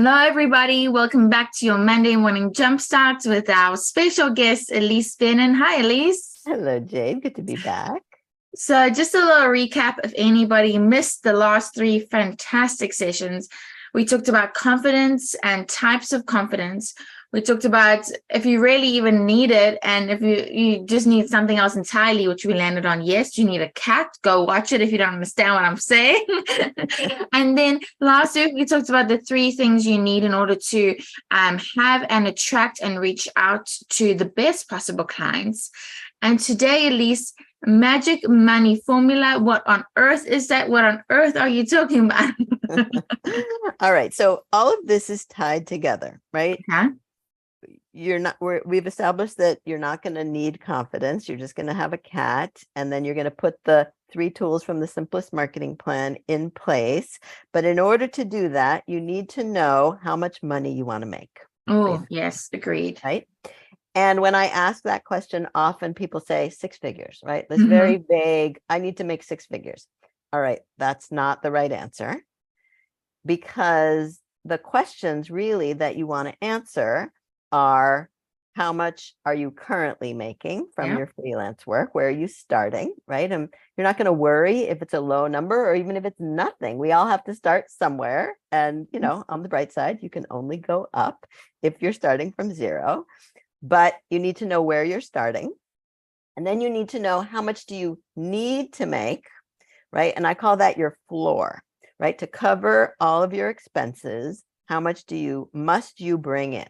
Hello, everybody. Welcome back to your Monday Morning Jumpstart with our special guest, Ilise Benun. Hi, Ilise. Hello, Jade. Good to be back. So just a little recap if anybody missed the last three fantastic sessions. We talked about confidence and types of confidence. We talked about if you really even need it and if you just need something else entirely, which we landed on. Yes, you need a cat. Go watch it if you don't understand what I'm saying. And then last week, we talked about the three things you need in order to have and attract and reach out to the best possible clients. And today, Ilise, magic money formula. What on earth is that? What on earth are you talking about? All right. So all of this is tied together, right? Huh? We've established that you're not going to need confidence. You're just going to have a cat. And then you're going to put the 3 tools from the simplest marketing plan in place. But in order to do that, you need to know how much money you want to make. Oh, yes. Agreed. Right. And when I ask that question, often people say 6 figures, right? That's very vague. I need to make 6 figures. All right. That's not the right answer, because the questions really that you want to answer are: how much are you currently making from your freelance work? Where are you starting, right? And you're not going to worry if it's a low number or even if it's nothing. We all have to start somewhere. And, on the bright side, you can only go up if you're starting from 0. But you need to know where you're starting. And then you need to know how much do you need to make, right? And I call that your floor, right? To cover all of your expenses, how much must you bring in?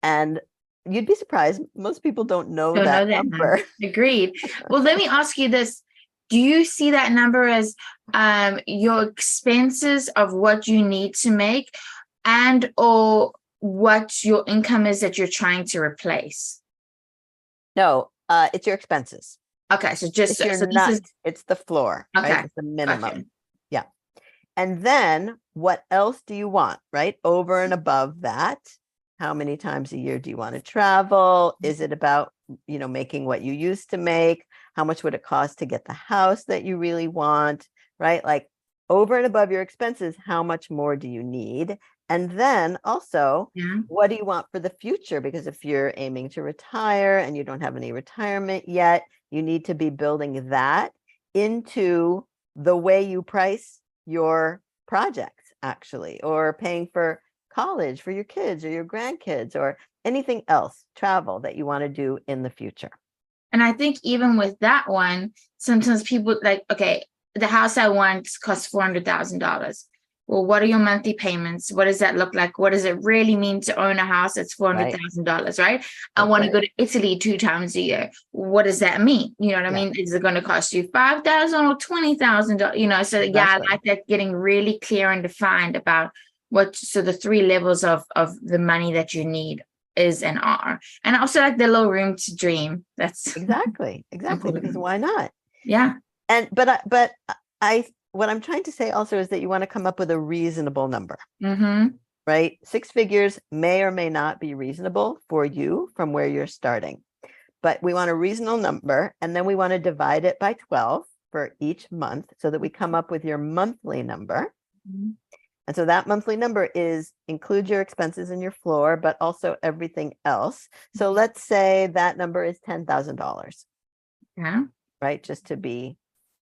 And you'd be surprised. Most people don't know that number. Agreed. Well, let me ask you this. Do you see that number as your expenses of what you need to make and or what your income is that you're trying to replace? No, it's your expenses. Okay, so just it's the floor, okay. Right? It's the minimum. Okay. Yeah. And then what else do you want, right? Over and above that, how many times a year do you want to travel? Is it about, making what you used to make? How much would it cost to get the house that you really want, right? Like over and above your expenses, how much more do you need? And then also, what do you want for the future? Because if you're aiming to retire and you don't have any retirement yet, you need to be building that into the way you price your projects, actually, or paying for college for your kids or your grandkids or anything else, travel that you want to do in the future. And I think even with that one, sometimes people like, okay, the house I want costs $400,000. Well, what are your monthly payments? What does that look like? What does it really mean to own a house that's $400,000, right? I want to go to Italy 2 times a year. What does that mean? You know what I mean? Is it going to cost you $5,000 or $20,000? So I like that, getting really clear and defined about the 3 levels of the money that you need is and are. And also like the little room to dream. That's exactly because why not? Yeah. And but what I'm trying to say also is that you want to come up with a reasonable number, right? 6 figures may or may not be reasonable for you from where you're starting, but we want a reasonable number. And then we want to divide it by 12 for each month so that we come up with your monthly number. And so that monthly number includes your expenses and your floor, but also everything else. So let's say that number is $10,000. Yeah. Right. Just to be,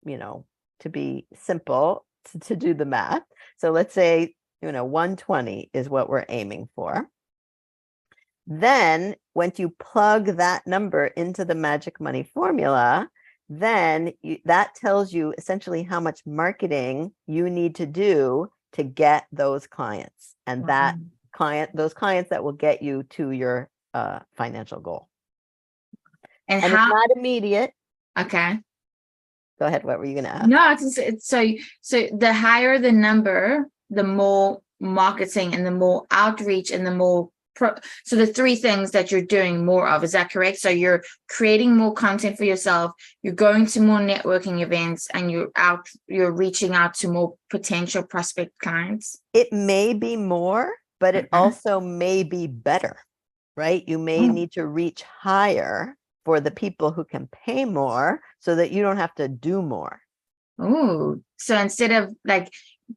to be simple, to do the math. So let's say, 120 is what we're aiming for. Then once you plug that number into the magic money formula, then that tells you essentially how much marketing you need to do to get those clients, and those clients that will get you to your financial goal. And it's not immediate. Okay. Go ahead. What were you going to ask? No, so the higher the number, the more marketing and the more outreach and the more so the 3 things that you're doing more of, is that correct? So you're creating more content for yourself, you're going to more networking events, and you're reaching out to more potential prospect clients. It may be more, but it also may be better, right? You may need to reach higher for the people who can pay more so that you don't have to do more. Oh, so instead of like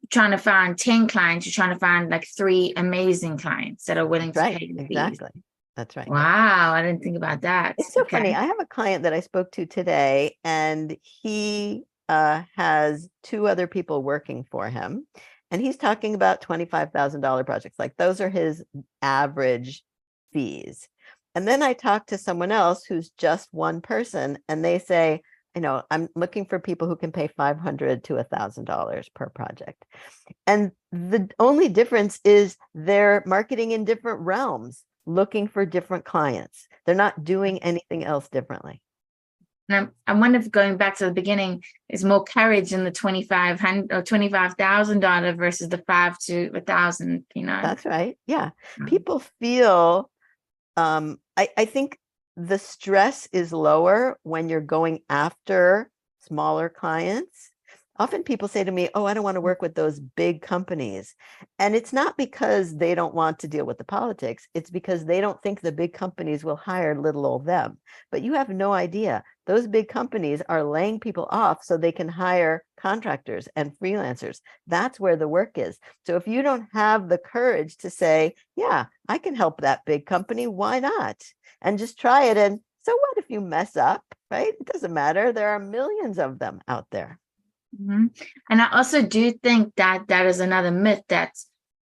trying to find 10 clients, you're trying to find like 3 amazing clients that are willing to pay the fees. Exactly. That's right. Wow, I didn't think about that. It's so funny. I have a client that I spoke to today, and he has 2 other people working for him, and he's talking about $25,000 projects. Like those are his average fees. And then I talked to someone else who's just one person, and they say, I'm looking for people who can pay $500 to $1,000 per project. And the only difference is they're marketing in different realms, looking for different clients. They're not doing anything else differently. And I wonder if going back to the beginning is more courage in the $2,500 or $25,000 versus the $5 to $1,000. That's right. Yeah, people feel. I think the stress is lower when you're going after smaller clients. Often people say to me, oh, I don't want to work with those big companies. And it's not because they don't want to deal with the politics. It's because they don't think the big companies will hire little old them. But you have no idea. Those big companies are laying people off so they can hire contractors and freelancers. That's where the work is. So if you don't have the courage to say, yeah, I can help that big company, why not? And just try it. And so what if you mess up, right? It doesn't matter. There are millions of them out there. Mm-hmm. And I also do think that is another myth, that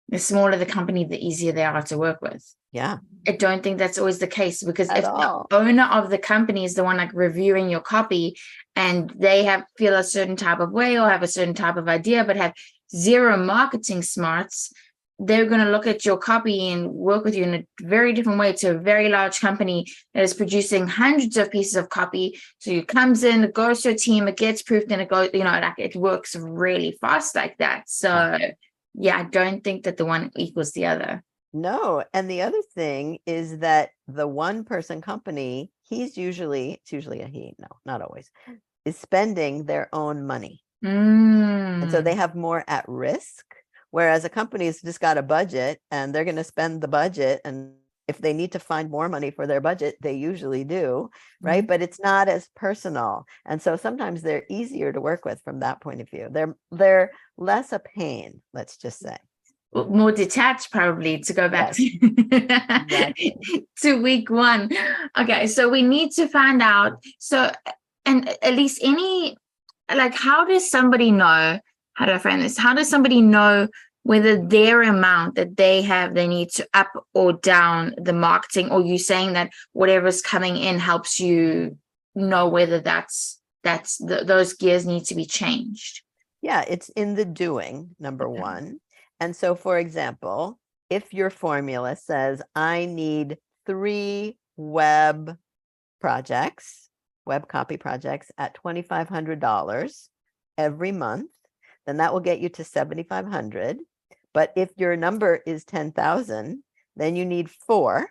the smaller the company, the easier they are to work with. Yeah. I don't think that's always the case, because if the owner of the company is the one like reviewing your copy, and they feel a certain type of way or have a certain type of idea, but have zero marketing smarts, they're going to look at your copy and work with you in a very different way to a very large company that is producing hundreds of pieces of copy. So it comes in, it goes to a team, it gets proofed, and it goes, like it works really fast like that. So yeah, I don't think that the one equals the other. No. And the other thing is that the one person company, it's usually a he, no, not always, is spending their own money. And so they have more at risk. Whereas a company's just got a budget and they're going to spend the budget. And if they need to find more money for their budget, they usually do, right? Mm-hmm. But it's not as personal. And so sometimes they're easier to work with from that point of view. They're less a pain, let's just say. More detached, probably, to go back to week 1. Okay, so we need to find out. So, and at least how does somebody know, how do I frame this? How does somebody know whether their amount that they need to up or down the marketing? Or you saying that whatever's coming in helps you know whether those gears need to be changed? Yeah, it's in the doing, number one. And so, for example, if your formula says, I need 3 web copy projects at $2,500 every month, then that will get you to $7,500. But if your number is 10,000, then you need 4,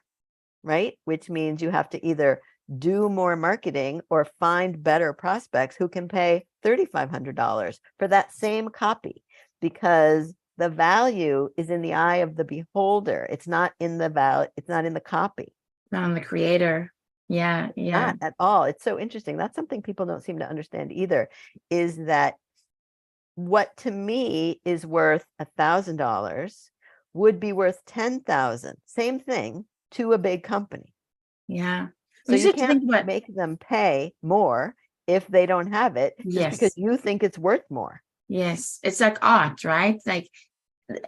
right? Which means you have to either do more marketing or find better prospects who can pay $3,500 for that same copy, because the value is in the eye of the beholder. It's not in the it's not in the copy. Not on the creator. Yeah. Not at all. It's so interesting. That's something people don't seem to understand either, is that what to me is worth $1,000 would be worth 10,000. Same thing to a big company. Yeah. So you can't make them pay more if they don't have it, just because you think it's worth more. Yes. It's like art, right? Like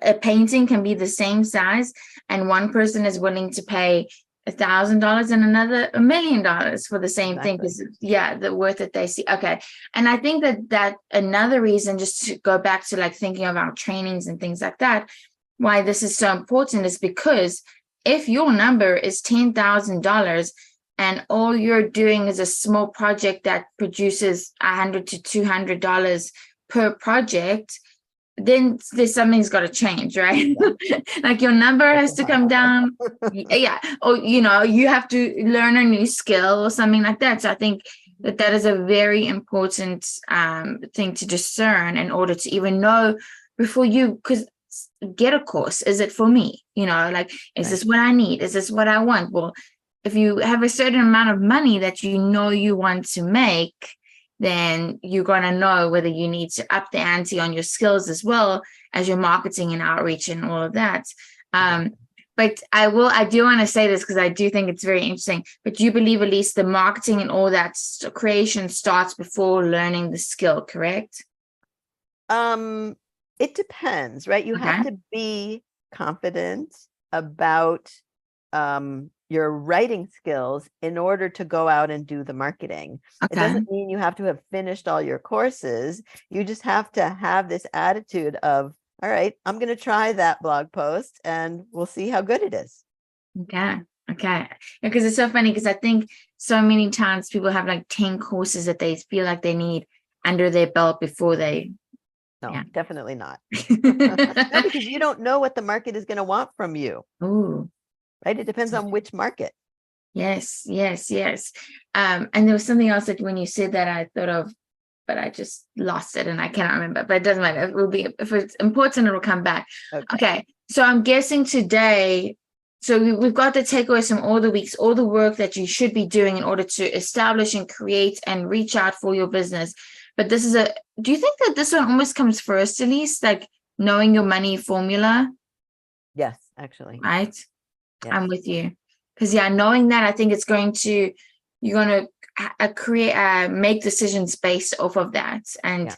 a painting can be the same size, and one person is willing to pay $1,000 and another $1 million for the same thing, because the worth that they see. Okay. And I think that another reason, just to go back to like thinking of our trainings and things like that, why this is so important is because if your number is $10,000 and all you're doing is a small project that produces $100 to $200 per project, then something's got to change, right? Like your number has to come down. Or, you have to learn a new skill or something like that. So I think that is a very important thing to discern in order to even know before you get a course. Is it for me? Is this what I need? Is this what I want? Well, if you have a certain amount of money that you want to make, then you're going to know whether you need to up the ante on your skills as well as your marketing and outreach and all of that. But I do want to say this because I do think it's very interesting. But do you believe, at least, the marketing and all that creation starts before learning the skill, correct? It depends, right? You have to be confident about your writing skills in order to go out and do the marketing. It doesn't mean you have to have finished all your courses. You just have to have this attitude of, all right, I'm going to try that blog post and we'll see how good it is. Okay. Because it's so funny, because I think so many times people have like 10 courses that they feel like they need under their belt before they. No, definitely not. No, because you don't know what the market is going to want from you. Ooh. Right? It depends on which market. Yes. And there was something else that when you said that I thought of, but I just lost it and I cannot remember. But it doesn't matter. It will be, if it's important, it'll come back. Okay. So I'm guessing today, so we've got the takeaways from all the weeks, all the work that you should be doing in order to establish and create and reach out for your business. But do you think that this one almost comes first, Ilise, like knowing your money formula? Yes, actually. Right? Yes. I'm with you. Because knowing that, I think you're going to make decisions based off of that. And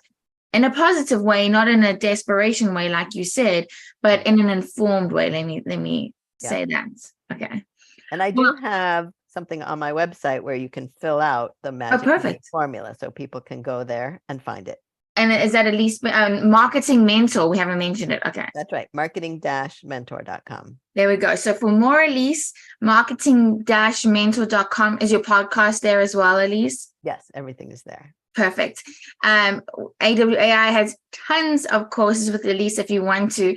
in a positive way, not in a desperation way, like you said, but in an informed way. Let me say that. Okay. And I do have something on my website where you can fill out the magic formula so people can go there and find it. And is that Ilise Marketing Mentor? We haven't mentioned it. Okay. That's right. Marketing-mentor.com. There we go. So for more, Ilise, marketing-mentor.com. Is your podcast there as well, Ilise? Yes, everything is there. Perfect. AWAI has tons of courses with Ilise if you want to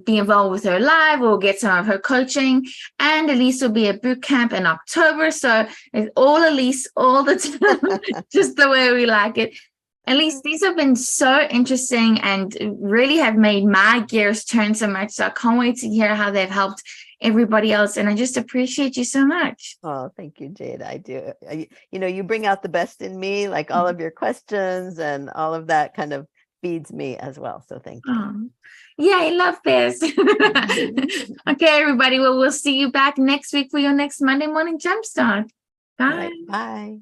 be involved with her live or get some of her coaching. And Ilise will be at boot camp in October. So it's all Ilise all the time, just the way we like it. Ilise, these have been so interesting and really have made my gears turn so much. So I can't wait to hear how they've helped everybody else. And I just appreciate you so much. Oh, thank you, Jade. I do. You bring out the best in me, like all of your questions and all of that kind of feeds me as well. So thank you. Oh, yeah, I love this. Okay, everybody. Well, we'll see you back next week for your next Monday Morning Jumpstart. Bye. Right, bye.